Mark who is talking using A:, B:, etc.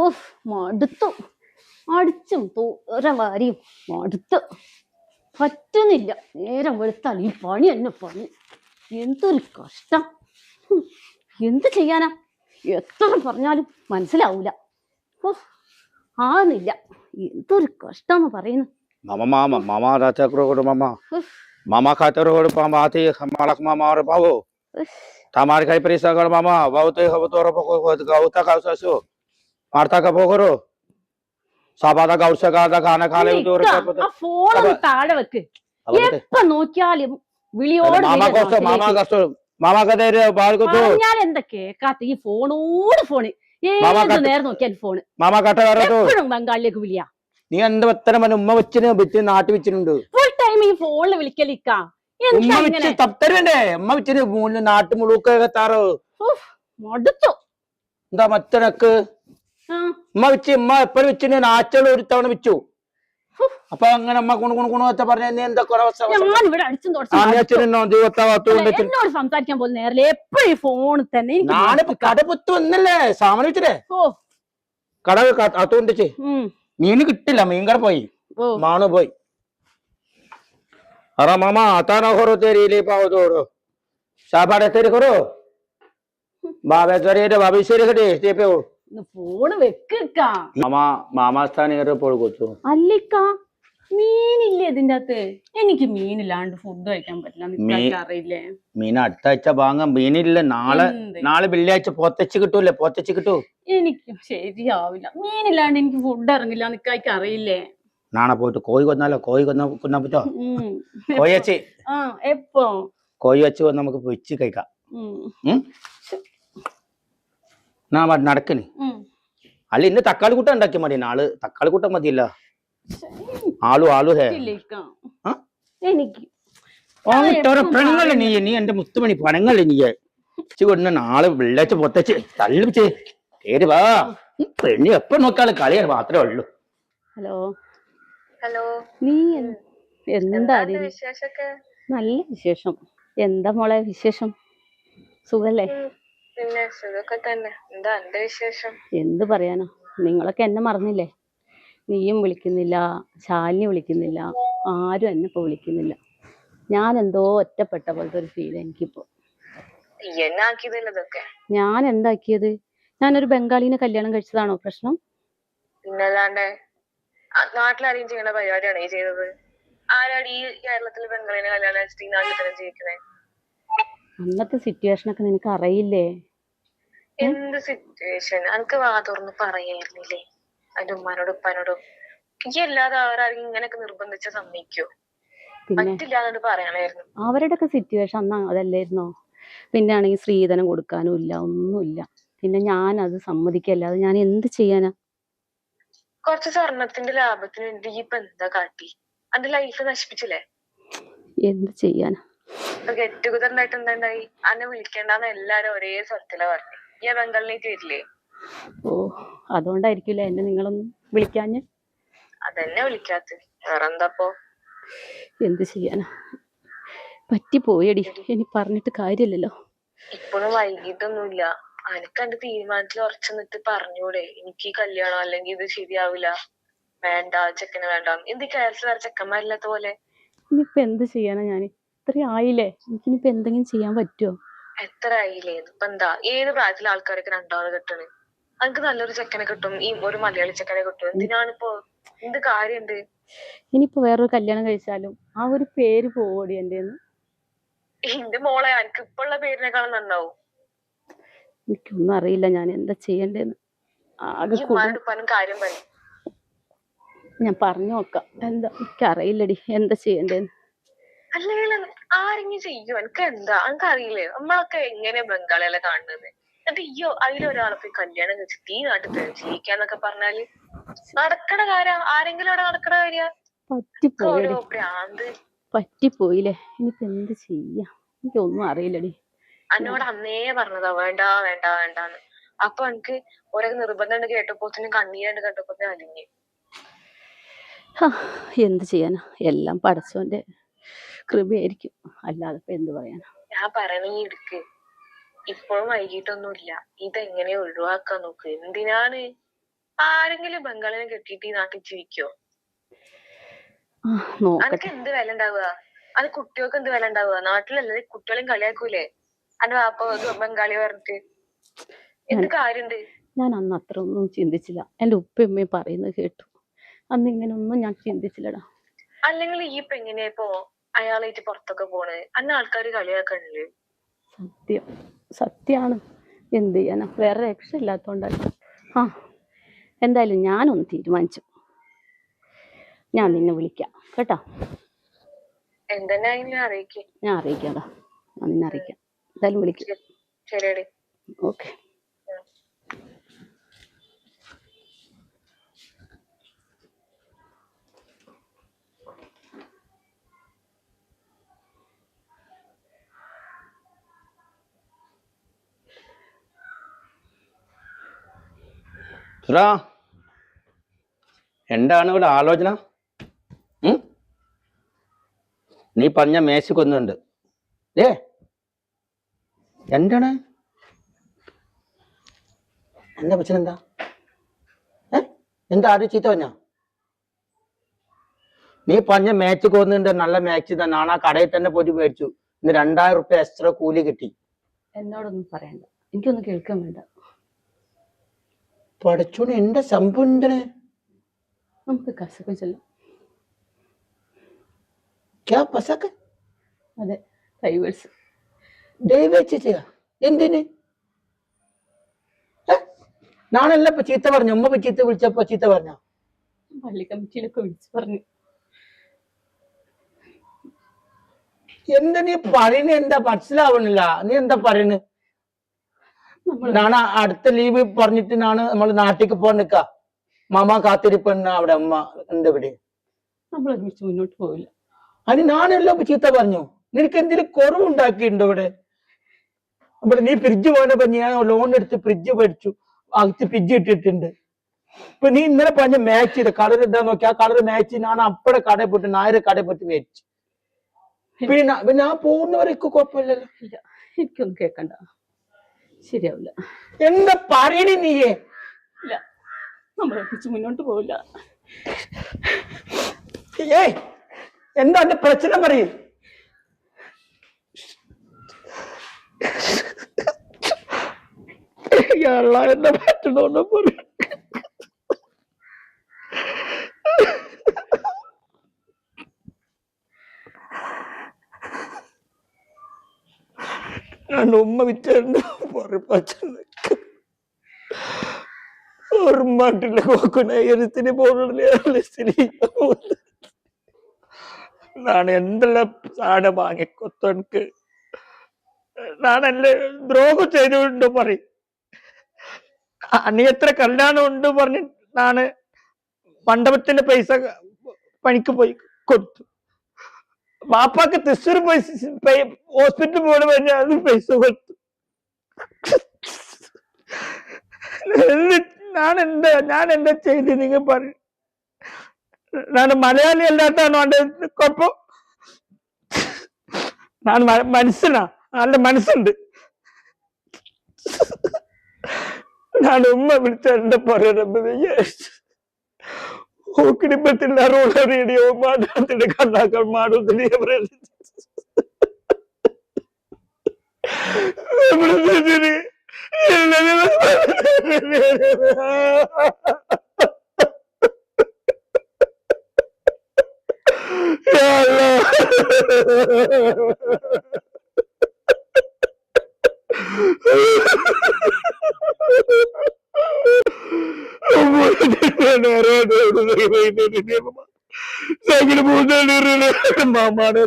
A: Of മടുത്തു. അടിച്ചും തോര വാരിയും മടുത്ത് പറ്റുന്നില്ല. നേരം വെളുത്താൽ ഈ പണി തന്നെ പണി. എന്തൊരു കഷ്ടം. എന്ത് ചെയ്യാനാ? എത്ര പറഞ്ഞാലും മനസ്സിലാവൂല. ഓ ആകുന്നില്ല. എന്തൊരു കഷ്ടന്ന് പറയുന്നു.
B: Mama rata kuro mama. Mama khataro pama ati malak mama or bawo. Tamar kai perisa kar mama bawo te khabotor poko gauta kausasu. Marta ka pokoro. Sabada gausa ka da khana khale utor
A: ആ phone താഴെ വെക്ക്. എപ്പ നോക്കിയാലും വിളിയോട്
B: mama kasto mama kadere baal ko to.
A: ഞാൻ എന്താ കേക്കാത്ത ഈ ഫോണോട് phone. ഏത് നേരം നോക്കിയാൽ phone.
B: Mama kata karo to.
A: എപ്പോഴും ബംഗാളിലേക്ക് വിളിയാ.
B: നീ എന്ത് പത്തനം ഉമ്മ വെച്ചിന് വിറ്റ് നാട്ടി വെച്ചിട്ടുണ്ട്.
A: ഫുൾ ടൈം ഈ ഫോണിൽ വിളിക്കലിക്കാ.
B: ഉമ്മ വെച്ച് തപ്പത്തരണ്ടേ ഉമ്മ വെച്ചിന് മൂന്ന് നാട്ടു മുഴുക്കെത്താറോ
A: മടുത്തു.
B: എന്താ മറ്റനക്ക് ഉമ്മ വെച്ച് ഉമ്മ എപ്പോഴും വെച്ചിന് നാച്ചുള്ള ഒരു തവണ വെച്ചു. അപ്പൊ അങ്ങനെ അമ്മ കുണുകുണുകുണൊക്കെ പറഞ്ഞ എന്തൊക്കെ
A: എന്നോട് സംസാരിക്കാൻ പോലും നേരില്ല. എപ്പോഴും ഈ ഫോൺ തന്നെ.
B: ഞാനിപ്പോ കട പുത്ത് വന്നല്ലേ സാമാനം വെച്ചിട്ടേ കട അത്തുകൊണ്ടിച്ച് മീന് കിട്ടില്ല. മീൻ കട പോയി മാണു പോയി. अरे मामा आता ना करो तेरी ले पाओ तोड़ो सापाड़े तेरे करो बाबे तेरे रे बाबी से रे ते पे हो
A: ഫോൺ വെക്കാ.
B: മാമാ മാമാ സ്ഥാനം പോകൊച്ചു
A: അല്ലിക്കാ മീനില്ലേ ഇതിന്റെ അകത്ത്? എനിക്ക് മീനില്ലാണ്ട് ഫുഡ് കഴിക്കാൻ പറ്റില്ല. അറിയില്ലേ
B: മീൻ അടുത്ത ആഴ്ച വാങ്ങാം. മീനില്ല. നാളെ വെള്ളിയാഴ്ച പോത്തച്ച് കിട്ടൂല്ലേ? പോത്തച്ച് കിട്ടൂ.
A: എനിക്ക് ശരിയാവില്ല. മീനില്ലാണ്ട് എനിക്ക് ഫുഡ് ഇറങ്ങില്ല. നിക്കായ്ക്ക് അറിയില്ലേ?
B: നാളെ പോയിട്ട് കോഴി കൊന്നാലോ? കോഴി കൊന്നാ പറ്റോ? കോഴി വെച്ച്
A: എപ്പോ
B: കോഴി വെച്ച് വന്ന് നമുക്ക് വെച്ച് കഴിക്കാം. നടക്കണ്. അല്ല ഇന്ന് തക്കാളി കൂട്ടം ഉണ്ടാക്കിയ മതി. നാള് തക്കാളി കൂട്ടം മതിയല്ല. ആളു ഹേ പണങ്ങല്ലേ നീ എന്റെ മുത്തുമണി പണങ്ങല്ലേ നീ കൊണ്ടുവന്ന നാളെ വെള്ളാഴ്ച പൊത്തച്ച് തള്ളിച്ച് കേറി വാ. പെണ്ണി എപ്പ നോക്കാള് കളിയാണ് മാത്രമേ ഉള്ളൂ.
A: ഹലോ ഹലോ നീ എന്താ നല്ല വിശേഷം. എന്താ മോളെ വിശേഷം? സുഖല്ലേ?
C: പിന്നെ സുഖമൊക്കെ തന്നെ. എന്താ എന്റെ വിശേഷം?
A: എന്ത് പറയാനോ, നിങ്ങളൊക്കെ എന്നെ മറന്നില്ലേ? നീയും വിളിക്കുന്നില്ല, ശാലിനി വിളിക്കുന്നില്ല, ആരും എന്നെ ഇപ്പൊ വിളിക്കുന്നില്ല. ഞാൻ എന്തോ ഒറ്റപ്പെട്ട പോലത്തെ ഒരു ഫീൽ എനിക്കിപ്പോ. ഞാൻ എന്താക്കിയത്? ഞാനൊരു ബംഗാളിനെ കല്യാണം കഴിച്ചതാണോ പ്രശ്നം?
C: പിന്നല്ലാണ്ട് നാട്ടിൽ അറേഞ്ച് ചെയ്യുന്ന പരിപാടിയാണ് ഈ ചെയ്തത്. ആരാണ് ഈ കേരളത്തിൽ ബംഗാളിനെ കല്യാണം കഴിച്ചിട്ട് ഈ നാട്ടിൽ തന്നെ ജീവിക്കുന്നത്?
A: അന്നത്തെ സിറ്റുവേഷൻ ഒക്കെ നിനക്ക് അറിയില്ലേ?
C: എന്ത് സിറ്റുവേഷൻ? എനിക്ക് വാ തുറന്ന് പറയായിരുന്നില്ലേ അതിന്റെ ഉമ്മാനോടും ഉപ്പാനോടും? ഈ അല്ലാതെ അവരാരും ഇങ്ങനെയൊക്കെ നിർബന്ധിച്ച സമ്മതിക്കോ? പറ്റില്ലാന്നോട് പറയണായിരുന്നു.
A: അവരുടെ ഒക്കെ സിറ്റുവേഷൻ അന്ന് അതല്ലായിരുന്നോ? പിന്നെ ആണെങ്കിൽ സ്ത്രീധനം കൊടുക്കാനും ഇല്ല, ഒന്നുമില്ല. പിന്നെ ഞാൻ അത് സമ്മതിക്കല്ലാതെ ഞാൻ എന്ത് ചെയ്യാനാ?
C: കുറച്ച് സ്വർണത്തിന്റെ ലാഭത്തിന് വേണ്ടി ഇപ്പൊ എന്താ കാട്ടി? അന്റെ ലൈഫ് നശിപ്പിച്ചില്ലേ?
A: എന്ത് ചെയ്യാനാ?
C: ഗെറ്റ് ടുഗദർ ഉണ്ടായിട്ട് എന്തായി? അന്നെ വിളിക്കേണ്ടെന്ന് എല്ലാരും ഒരേ സ്ഥലത്തിലാ പറഞ്ഞു. ഈ ബംഗാളിലേക്ക് വരില്ലേ?
A: ഓ അതുകൊണ്ടായിരിക്കില്ല എന്നെ നിങ്ങളൊന്നും വിളിക്കാഞ്ഞ്.
C: അതെന്നെ വിളിക്കാത്ത വേറെന്താപ്പോ?
A: എന്ത് ചെയ്യാനാ? പറ്റിപ്പോയടി. ഇനി പറഞ്ഞിട്ട് കാര്യമില്ലല്ലോ.
C: ഇപ്പോഴും വൈകിട്ടൊന്നുമില്ല. അനക്ക് എന്റെ തീരുമാനത്തിൽ ഉറച്ചു നിന്നിട്ട് പറഞ്ഞൂടെ എനിക്ക് ഈ കല്യാണം അല്ലെങ്കിൽ ഇത് ശരിയാവില്ല, വേണ്ട ചെക്കന് വേണ്ട. എന്ത് കേരളത്തിൽ വേറെ ചെക്കന്മാരില്ലാത്ത പോലെ?
A: ഇനിയിപ്പൊ എന്ത് ചെയ്യാനാ? ഞാൻ ഇത്രയും ആയില്ലേ, എനിക്കിനിയിപ്പൊ എന്തെങ്കിലും ചെയ്യാൻ പറ്റുമോ?
C: എത്ര ആയില്ലേ? ഇപ്പൊ എന്താ ഏത് പ്രായത്തിലെ ആൾക്കാരൊക്കെ രണ്ടാമത് കെട്ടണ്? എനിക്ക് നല്ലൊരു ചെക്കനെ കിട്ടും, ഈ ഒരു മലയാളി ചെക്കനെ കിട്ടും. എന്തിനാണിപ്പോ? എന്ത് കാര്യണ്ട്?
A: ഇനിയിപ്പോ വേറൊരു കല്യാണം കഴിച്ചാലും ആ ഒരു പേര് പോടി എന്റെ.
C: എന്റെ മോളെ എനിക്ക് ഇപ്പൊ ഉള്ള പേരിനേക്കാളും നന്നാവും.
A: എനിക്കൊന്നും അറിയില്ല ഞാൻ എന്താ ചെയ്യണ്ടേന്ന്.
C: കാര്യം പറയും.
A: ഞാൻ പറഞ്ഞു നോക്കാം. എന്താ എനിക്കറിയില്ലടി എന്താ ചെയ്യണ്ടേന്ന്.
C: അല്ലെങ്കിൽ ആരെങ്കിലും ചെയ്യോ? എനിക്ക് എന്താ എനിക്ക് അറിയില്ലേ? നമ്മളൊക്കെ എങ്ങനെയാ ബംഗാളികളെ കാണുന്നത്? എന്നിട്ട് അയ്യോ അതിലൊരാളെ പോയി കല്യാണം കഴിച്ചിട്ട് ഈ നാട്ടിൽ ജീവിക്കാന്നൊക്കെ പറഞ്ഞാല് നടക്കണ കാര്യം? ആരെങ്കിലും അവിടെ നടക്കണ കാര്യ?
A: പറ്റിപ്പോയില്ലേ. ഇനിയിപ്പോ എന്ത് ചെയ്യാ? എനിക്കൊന്നും അറിയില്ലടി.
C: എന്നോട് അന്നേ പറഞ്ഞതാ വേണ്ട വേണ്ട വേണ്ടാന്ന്. അപ്പൊ എനിക്ക് ഓരോ നിർബന്ധം കേട്ടപ്പോത്തിനും കണ്ണീരണ്ട് കേട്ടപ്പോത്തിനും അലിഞ്ഞ്.
A: എന്ത് ചെയ്യാനാ? എല്ലാം പടച്ചോന്റെ കൃപയായിരിക്കും, അല്ലാതെ ഇപ്പൊ എന്ത് പറയാനാ?
C: ഞാൻ പറയണ ഈ എടുക്ക്. ഇപ്പോഴും വൈകിട്ടൊന്നുമില്ല. ഇതെങ്ങനെ ഒഴിവാക്കാൻ നോക്ക്. എന്തിനാണ്? ആരെങ്കിലും ബംഗാളിനെ കെട്ടിയിട്ട് ഈ നാട്ടിൽ ജീവിക്കോ?
A: നോക്കട്ടെ.
C: അനക്ക് എന്ത് വില ഉണ്ടാവുക? അത് കുട്ടികൾക്ക് എന്ത് വില ഉണ്ടാവുക? നാട്ടിലല്ലേ കുട്ടികളെയും കളിയാക്കൂലേ അന്റെ വാപ്പ ബംഗാളി പറഞ്ഞിട്ട്? എന്ത് കാര്യണ്ട്?
A: ഞാൻ അന്ന് അത്ര ഒന്നും ചിന്തിച്ചില്ല. എൻ്റെ ഉപ്പയമ്മയും പറയുന്നത് കേട്ടു. അന്ന് ഇങ്ങനെ ഒന്നും ഞാൻ ചിന്തിച്ചില്ലടാ.
C: അല്ലെങ്കിൽ ഈ ഇപ്പൊ എങ്ങനെയാ ഇപ്പൊ അയാളായിട്ട് പുറത്തൊക്കെ പോണേ? അന്ന ആൾക്കാര് കളിയാക്കണില്ലേ?
A: സത്യമാണ്. എന്ത് ചെയ്യാനാ, വേറെ രക്ഷയില്ലാത്തോണ്ടല്ല. എന്തായാലും ഞാനൊന്ന് തീരുമാനിച്ചു. ഞാൻ നിന്നെ വിളിക്കാം കേട്ടോ.
C: എന്തെങ്കിലും അറിയിക്കേ.
A: ഞാൻ അറിയിക്കാടാ, ഞാൻ നിന്നെ അറിയിക്കാം. എന്തായാലും വിളിക്കാം.
C: ശരിയടി.
A: ഓക്കെ.
B: സുരാ, എന്താണ് ഇവിടെ ആലോചന? നീ പറഞ്ഞ മേശക്കൊന്നുണ്ട്. എന്താണ് എന്താ പ്രശ്നം? എന്താ ആരും ചീത്ത പറഞ്ഞ? നീ പറഞ്ഞ മാച്ച് കൊന്നുണ്ട്, നല്ല മാച്ച് തന്നെ. ആ കടയിൽ തന്നെ പോയിട്ട് മേടിച്ചു. ഇന്ന് 2000 റുപ്യ എക്സ്ട്രാ കൂലി കിട്ടി.
A: എന്നോടൊന്നും പറയണ്ട, എനിക്കൊന്നും കേൾക്കാൻ വേണ്ട.
B: പഠിച്ചോണ്ട് എന്റെ സംഭവം ഉണ്ടേ.
A: നമുക്ക് കസക്ക ചെല്ലാം. അതെ, ഡൈവേഴ്സ്.
B: എന്തിന്? നാളെല്ലാം ഇപ്പൊ ചീത്ത പറഞ്ഞു. ഉമ്മ ചീത്ത വിളിച്ചപ്പോ ചീത്ത പറഞ്ഞ?
A: പള്ളി കമ്മിറ്റിയിലൊക്കെ വിളിച്ചു പറഞ്ഞു.
B: എന്താ നീ പറയുന്ന? എന്താ മനസ്സിലാവണില്ല. നീ എന്താ പറയുന്നത്? നാണ അടുത്ത ലീവ് പറഞ്ഞിട്ട് നമ്മൾ നാട്ടിലേക്ക് പോകാൻ നിക്ക. മാമ കാത്തിരിപ്പ അവിടെ അമ്മ ഉണ്ട്. ഇവിടെ
A: നമ്മൾ ഒരുമിച്ച് മുന്നോട്ട് പോവില്ല.
B: അത് നാണെല്ലാം ചീത്ത പറഞ്ഞു. നിനക്ക് എന്തെങ്കിലും കുറവുണ്ടാക്കിയിട്ടുണ്ടോ ഇവിടെ? നീ ഫ്രിഡ്ജ് പോയപ്പോ ഞാൻ ലോൺ എടുത്ത് ഫ്രിഡ്ജ് മേടിച്ചു. അകത്ത് ഫ്രിഡ്ജ് ഇട്ടിട്ടുണ്ട്. ഇപ്പൊ നീ ഇന്നലെ പറഞ്ഞ മാച്ച് ചെയ്ത കളർ എന്താ നോക്കി. ആ കളർ മാച്ച് ഞാൻ അപ്പടെ കടയിൽ പോയിട്ട് 1000 കടയിൽ പോയിട്ട് മേടിച്ചു. പിന്നെ ഞാൻ പോകുന്നവരൊക്കെ കുഴപ്പമില്ലല്ലോ.
A: ഇല്ല, എനിക്കൊന്നും കേൾക്കണ്ട. ശരിയാവില്ല.
B: എന്താ പറയണേ നീയേ?
A: ഇല്ല, നമ്മൾ ഒരുമിച്ച് മുന്നോട്ട് പോവില്ല.
B: എന്താ എന്റെ പ്രശ്നം പറയും? എന്താ പറ്റണോന്ന് പറയും. ഞാൻ ഉമ്മ വിറ്റ ഒരു മാട്ടിലെ കോക്കുന്ന പോലുള്ള ನಾನು എന്തെಲ್ಲ സാധനം വാങ്ങിക്കൊത്തനക്ക് നാനല്ലേ ദ്രോഹം ചെയ്തുകൊണ്ട് പറയും. നീ എത്ര കല്യാണം ഉണ്ട് പറഞ്ഞ് നാണ് മണ്ഡപത്തിന്റെ പൈസ പണിക്ക് പോയി കൊടുത്തു. ബാപ്പാക്ക് തൃശ്ശൂർ ഹോസ്പിറ്റലിൽ പോകണം പറഞ്ഞ അത് പൈസ കൊടുത്തു. ഞാൻ എന്താ ചെയ്ത് നിങ്ങൾ പറയും? ನಾನು മലയാളി അല്ലാത്താണോ എൻ്റെ കുഴപ്പം? ഞാൻ മനുഷ്യനാ, നല്ല മനസ്സുണ്ട്. ഞാൻ ഉമ്മ വിളിച്ച എന്താ പറയുന്നത്? ಹೋಗಿಡಿಬತ್ತಿಲ್ಲ ರೋಡ ರೇಡಿಯೋ ಮಾತಾಡ್ತಿದ್ದೆ ಕಣ್ಣಾಕಲ್ ಮಾಡೋದಿಲ್ಲ മാമാടെ